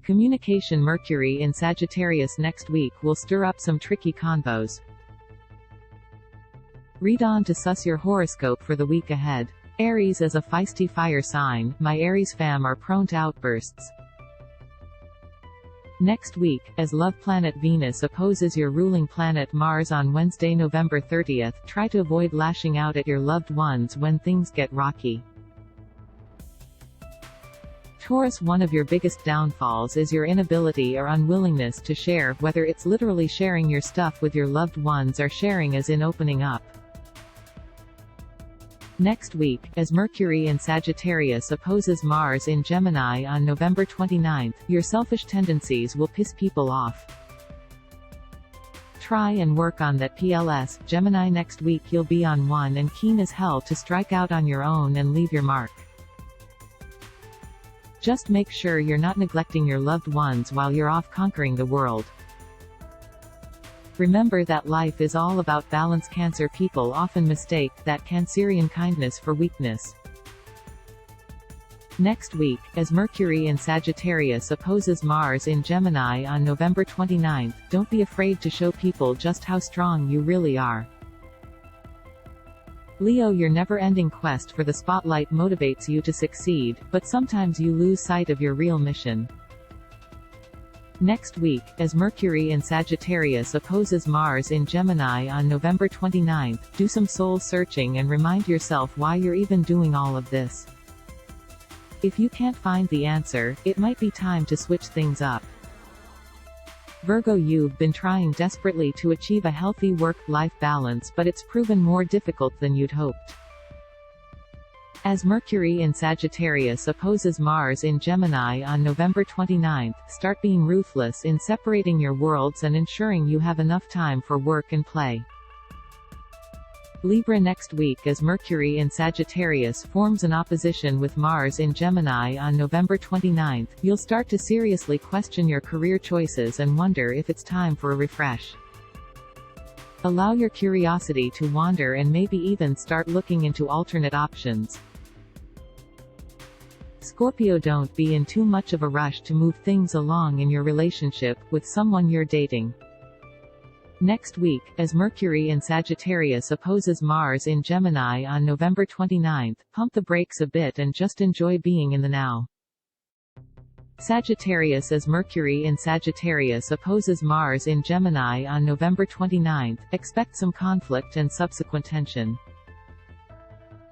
Communication. Mercury in Sagittarius next week will stir up some tricky convos. Read on to suss your horoscope for the week ahead. Aries. As a feisty fire sign, my Aries fam are prone to outbursts. Next week, as love planet Venus opposes your ruling planet Mars on Wednesday, November 30th, try to avoid lashing out at your loved ones when things get rocky. Taurus. One of your biggest downfalls is your inability or unwillingness to share, whether it's literally sharing your stuff with your loved ones or sharing as in opening up. Next week, as Mercury in Sagittarius opposes Mars in Gemini on November 29th, your selfish tendencies will piss people off. Try and work on that. PLS, Gemini. Next week you'll be on one and keen as hell to strike out on your own and leave your mark. Just make sure you're not neglecting your loved ones while you're off conquering the world. Remember that life is all about balance. Cancer. People often mistake that Cancerian kindness for weakness. Next week, as Mercury in Sagittarius opposes Mars in Gemini on November 29th, don't be afraid to show people just how strong you really are. Leo. Your never-ending quest for the spotlight motivates you to succeed, but sometimes you lose sight of your real mission. Next week, as Mercury in Sagittarius opposes Mars in Gemini on November 29th, do some soul-searching and remind yourself why you're even doing all of this. If you can't find the answer, it might be time to switch things up. Virgo. You've been trying desperately to achieve a healthy work-life balance, but it's proven more difficult than you'd hoped. As Mercury in Sagittarius opposes Mars in Gemini on November 29th, start being ruthless in separating your worlds and ensuring you have enough time for work and play. Libra. Next week, as Mercury in Sagittarius forms an opposition with Mars in Gemini on November 29th, you'll start to seriously question your career choices and wonder if it's time for a refresh. Allow your curiosity to wander and maybe even start looking into alternate options. Scorpio. Don't be in too much of a rush to move things along in your relationship with someone you're dating. Next week, as Mercury in Sagittarius opposes Mars in Gemini on November 29th, pump the brakes a bit and just enjoy being in the now. Sagittarius. As Mercury in Sagittarius opposes Mars in Gemini on November 29th, expect some conflict and subsequent tension.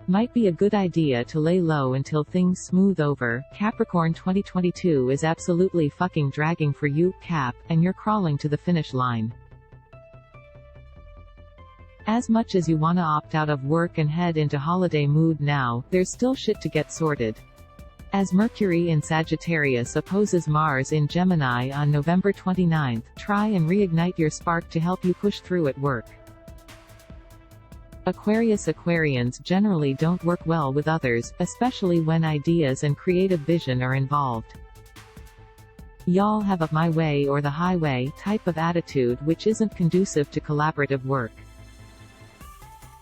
Might be a good idea to lay low until things smooth over. Capricorn. 2022 is absolutely fucking dragging for you, Cap, and you're crawling to the finish line. As much as you wanna opt out of work and head into holiday mood now, there's still shit to get sorted. As Mercury in Sagittarius opposes Mars in Gemini on November 29th, try and reignite your spark to help you push through at work. Aquarius. Aquarians generally don't work well with others, especially when ideas and creative vision are involved. Y'all have a my way or the highway type of attitude which isn't conducive to collaborative work.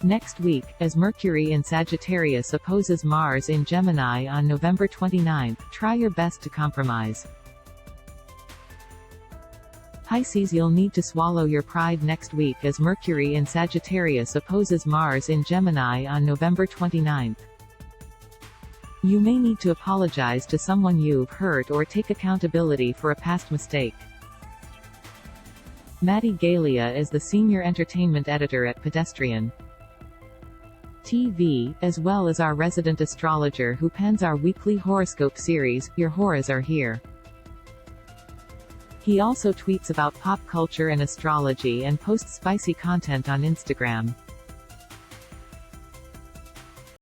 Next week, as Mercury in Sagittarius opposes Mars in Gemini on November 29th, try your best to compromise. Pisces. You'll need to swallow your pride next week as Mercury in Sagittarius opposes Mars in Gemini on November 29th. You may need to apologize to someone you've hurt or take accountability for a past mistake. Maddie Galia is the senior entertainment editor at Pedestrian TV, as well as our resident astrologer who pens our weekly horoscope series, Your Horos Are Here. He also tweets about pop culture and astrology and posts spicy content on Instagram.